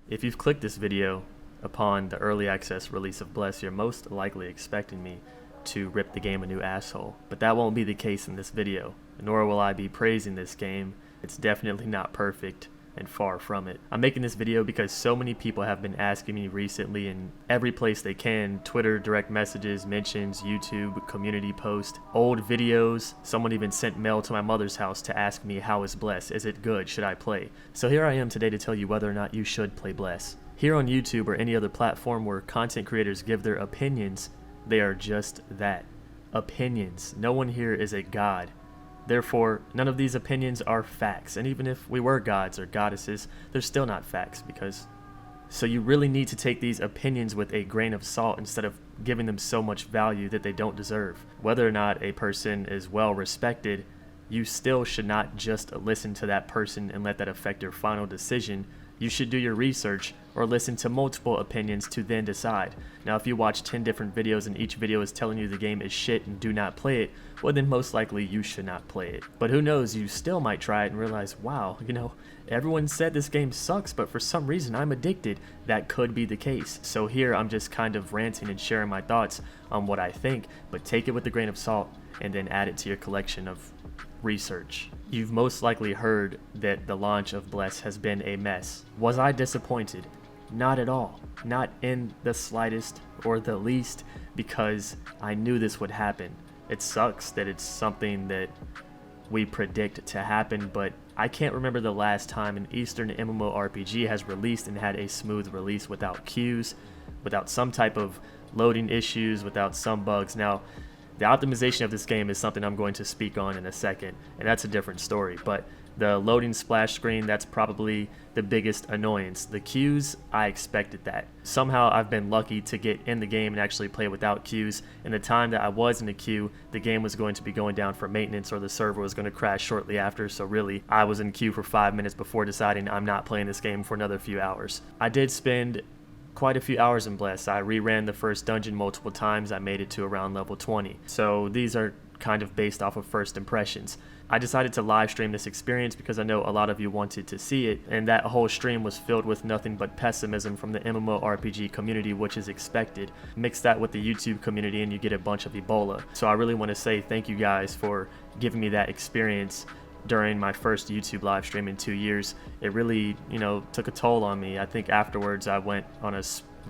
If you've clicked this video upon the early access release of Bless, you're most likely expecting me to rip the game a new asshole. But that won't be the case in this video, nor will I be praising this game. It's definitely not perfect, and far from it. I'm making this video because so many people have been asking me recently in every place they can, Twitter, direct messages, mentions, YouTube, community post, old videos. Someone even sent mail to my mother's house to ask me, how is Bless? Is it good? Should I play? So here I am today to tell you whether or not you should play Bless. Here on YouTube or any other platform where content creators give their opinions, they are just that. Opinions. No one here is a god. Therefore, none of these opinions are facts, and even if we were gods or goddesses, they're still not facts so you really need to take these opinions with a grain of salt instead of giving them so much value that they don't deserve. Whether or not a person is well respected, you still should not just listen to that person and let that affect your final decision. You should do your research or listen to multiple opinions to then decide. Now, if you watch 10 different videos and each video is telling you the game is shit and do not play it, well then most likely you should not play it. But who knows, you still might try it and realize, wow, everyone said this game sucks, but for some reason I'm addicted. That could be the case. So here I'm just kind of ranting and sharing my thoughts on what I think, but take it with a grain of salt and then add it to your collection of research. You've most likely heard that the launch of Bless has been a mess. Was I disappointed? Not at all. Not in the slightest or the least, because I knew this would happen. It sucks that it's something that we predict to happen, but I can't remember the last time an Eastern MMORPG has released and had a smooth release without queues, without some type of loading issues, without some bugs. Now, the optimization of this game is something I'm going to speak on in a second, and that's a different story. But the loading splash screen, that's probably the biggest annoyance. The queues, I expected that. Somehow I've been lucky to get in the game and actually play without queues. In the time that I was in the queue, the game was going to be going down for maintenance or the server was going to crash shortly after, so really I was in queue for 5 minutes before deciding I'm not playing this game for another few hours. I did spend quite a few hours in Bless. I reran the first dungeon multiple times. I made it to around level 20. So these are kind of based off of first impressions. I decided to live stream this experience because I know a lot of you wanted to see it, and that whole stream was filled with nothing but pessimism from the MMORPG community, which is expected. Mix that with the YouTube community and you get a bunch of Ebola. So I really want to say thank you guys for giving me that experience during my first YouTube live stream in 2 years. It really, took a toll on me. I think afterwards I went on a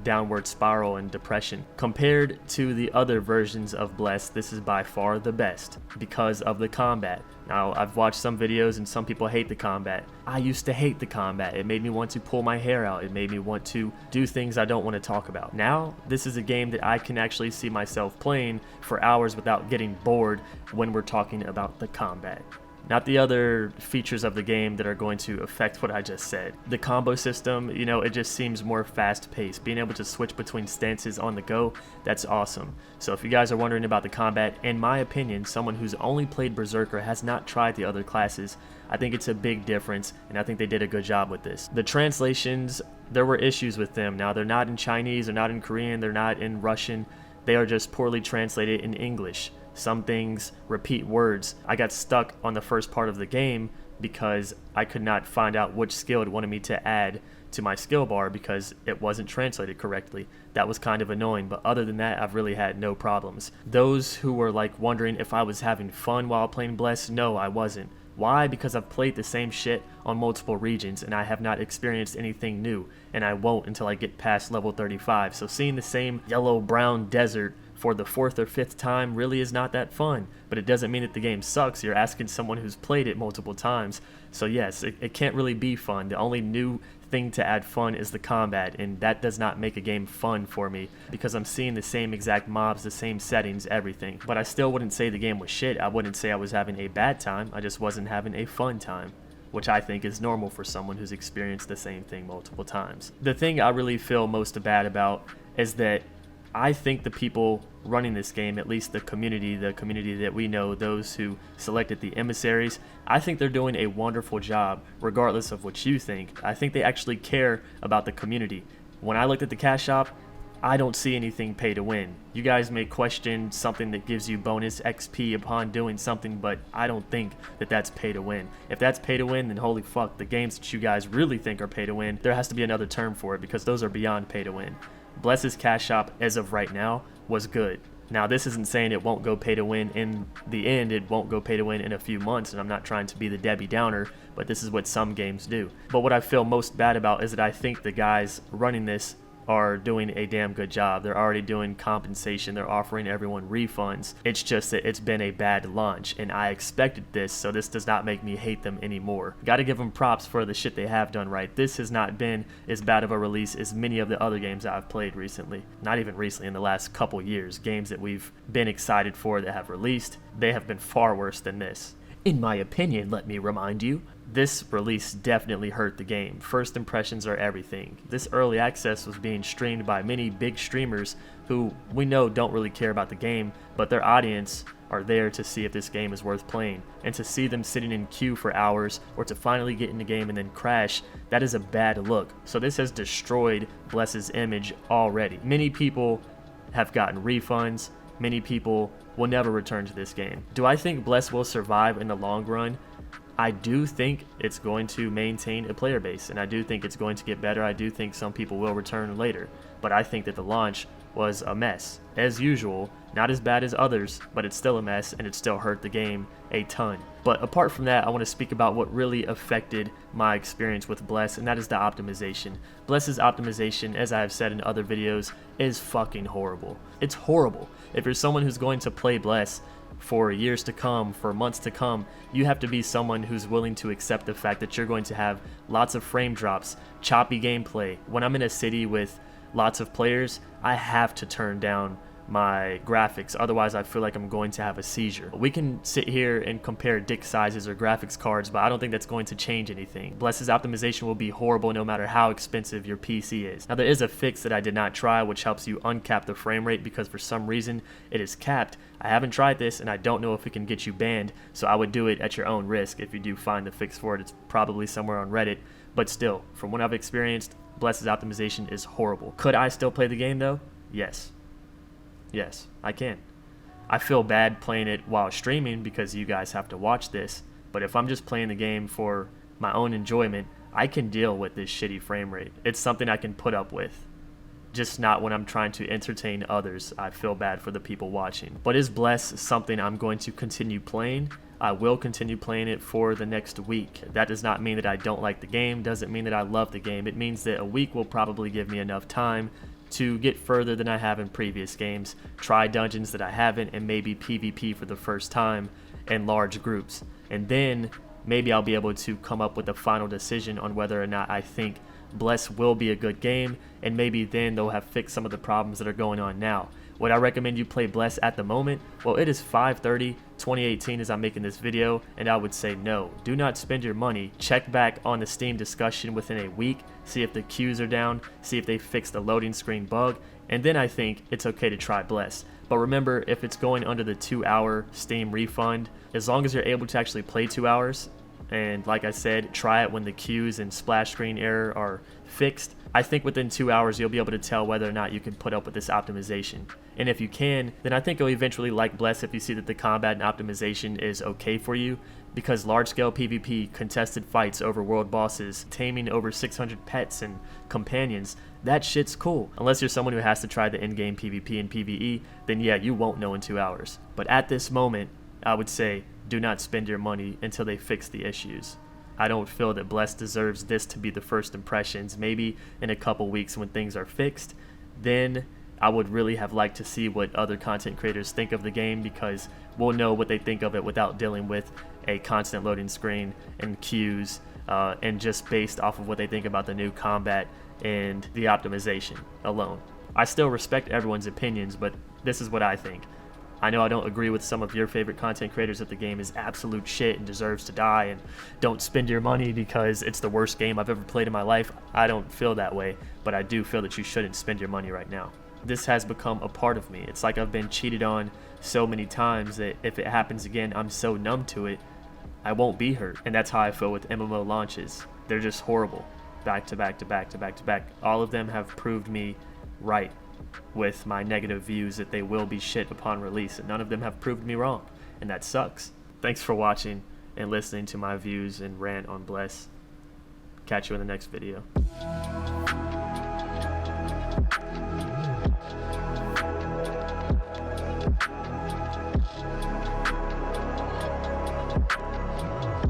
downward spiral and depression. Compared to the other versions of Bless, this is by far the best because of the combat. Now, I've watched some videos and some people hate the combat. I used to hate the combat. It made me want to pull my hair out. It made me want to do things I don't want to talk about. Now, this is a game that I can actually see myself playing for hours without getting bored when we're talking about the combat. Not the other features of the game that are going to affect what I just said. The combo system, it just seems more fast-paced. Being able to switch between stances on the go, that's awesome. So if you guys are wondering about the combat, in my opinion, someone who's only played Berserker has not tried the other classes. I think it's a big difference, and I think they did a good job with this. The translations, there were issues with them. Now, they're not in Chinese, they're not in Korean, they're not in Russian. They are just poorly translated in English. Some things repeat words. I got stuck on the first part of the game because I could not find out which skill it wanted me to add to my skill bar because it wasn't translated correctly. That was kind of annoying, but other than that, I've really had no problems. Those who were wondering if I was having fun while playing Bless, no, I wasn't. Why? Because I've played the same shit on multiple regions and I have not experienced anything new, and I won't until I get past level 35. So seeing the same yellow-brown desert for the 4th or 5th time really is not that fun, but it doesn't mean that the game sucks. You're asking someone who's played it multiple times. So yes, it can't really be fun. The only new thing to add fun is the combat, and that does not make a game fun for me because I'm seeing the same exact mobs, the same settings, everything. But I still wouldn't say the game was shit. I wouldn't say I was having a bad time. I just wasn't having a fun time, which I think is normal for someone who's experienced the same thing multiple times. The thing I really feel most bad about is that I think the people running this game, at least the community that we know, those who selected the emissaries, I think they're doing a wonderful job, regardless of what you think. I think they actually care about the community. When I looked at the cash shop, I don't see anything pay to win. You guys may question something that gives you bonus XP upon doing something, but I don't think that that's pay to win. If that's pay to win, then holy fuck, the games that you guys really think are pay to win, there has to be another term for it, because those are beyond pay to win. Bless's cash shop, as of right now, was good. Now, this isn't saying it won't go pay to win in the end. It won't go pay to win in a few months, and I'm not trying to be the Debbie Downer, but this is what some games do. But what I feel most bad about is that I think the guys running this are doing a damn good job. They're already doing compensation. They're offering everyone refunds. It's just that it's been a bad launch, and I expected this, so this does not make me hate them anymore. Gotta give them props for the shit they have done right. This has not been as bad of a release as many of the other games that I've played recently. Not even recently, in the last couple years. Games that we've been excited for that have released, they have been far worse than this. In my opinion, let me remind you, this release definitely hurt the game. First impressions are everything. This early access was being streamed by many big streamers who we know don't really care about the game, but their audience are there to see if this game is worth playing. And to see them sitting in queue for hours, or to finally get in the game and then crash, that is a bad look. So this has destroyed Bless's image already. Many people have gotten refunds. Many people will never return to this game. Do I think Bless will survive in the long run? I do think it's going to maintain a player base, and I do think it's going to get better. I do think some people will return later, but I think that the launch was a mess. As usual, not as bad as others, but it's still a mess, and it still hurt the game a ton. But apart from that, I want to speak about what really affected my experience with Bless, and that is the optimization. Bless's optimization, as I have said in other videos, is fucking horrible. It's horrible. If you're someone who's going to play Bless for years to come, for months to come, you have to be someone who's willing to accept the fact that you're going to have lots of frame drops, choppy gameplay. When I'm in a city with lots of players, I have to turn down my graphics, otherwise I feel like I'm going to have a seizure. We can sit here and compare dick sizes or graphics cards, but I don't think that's going to change anything. Bless's optimization will be horrible no matter how expensive your PC is. Now, there is a fix that I did not try which helps you uncap the frame rate, because for some reason it is capped. I haven't tried this, and I don't know if it can get you banned, so I would do it at your own risk. If you do find the fix for it, it's probably somewhere on Reddit, but still, from what I've experienced, Bless's optimization is horrible. Could I still play the game though? Yes. Yes, I can. I feel bad playing it while streaming because you guys have to watch this, but if I'm just playing the game for my own enjoyment, I can deal with this shitty frame rate. It's something I can put up with. Just not when I'm trying to entertain others. I feel bad for the people watching. But is Bless something I'm going to continue playing? I will continue playing it for the next week. That does not mean that I don't like the game, doesn't mean that I love the game. It means that a week will probably give me enough time to get further than I have in previous games, try dungeons that I haven't, and maybe PvP for the first time in large groups. And then maybe I'll be able to come up with a final decision on whether or not I think Bless will be a good game, and maybe then they'll have fixed some of the problems that are going on now. Would I recommend you play Bless at the moment? Well, it is 5:30, 2018 as I'm making this video, and I would say no. Do not spend your money. Check back on the Steam discussion within a week, see if the queues are down, see if they fixed the loading screen bug, and then I think it's okay to try Bless. But remember, if it's going under the 2-hour Steam refund, as long as you're able to actually play 2 hours, and like I said, try it when the queues and splash screen error are fixed, I think within 2 hours you'll be able to tell whether or not you can put up with this optimization. And if you can, then I think you'll eventually like Bless if you see that the combat and optimization is okay for you, because large-scale PvP, contested fights over world bosses, taming over 600 pets and companions, that shit's cool. Unless you're someone who has to try the in-game PvP and PvE, then yeah, you won't know in 2 hours. But at this moment, I would say do not spend your money until they fix the issues. I don't feel that Bless deserves this to be the first impressions. Maybe in a couple weeks when things are fixed, then I would really have liked to see what other content creators think of the game, because we'll know what they think of it without dealing with a constant loading screen and queues, and just based off of what they think about the new combat and the optimization alone. I still respect everyone's opinions, but this is what I think. I know I don't agree with some of your favorite content creators that the game is absolute shit and deserves to die, and don't spend your money because it's the worst game I've ever played in my life. I don't feel that way, but I do feel that you shouldn't spend your money right now. This has become a part of me. It's like I've been cheated on so many times that if it happens again, I'm so numb to it, I won't be hurt. And that's how I feel with MMO launches. They're just horrible. Back to back to back to back to back. All of them have proved me right. with my negative views that they will be shit upon release, and none of them have proved me wrong, and that sucks. Thanks for watching and listening to my views and rant on Bless. Catch you in the next video.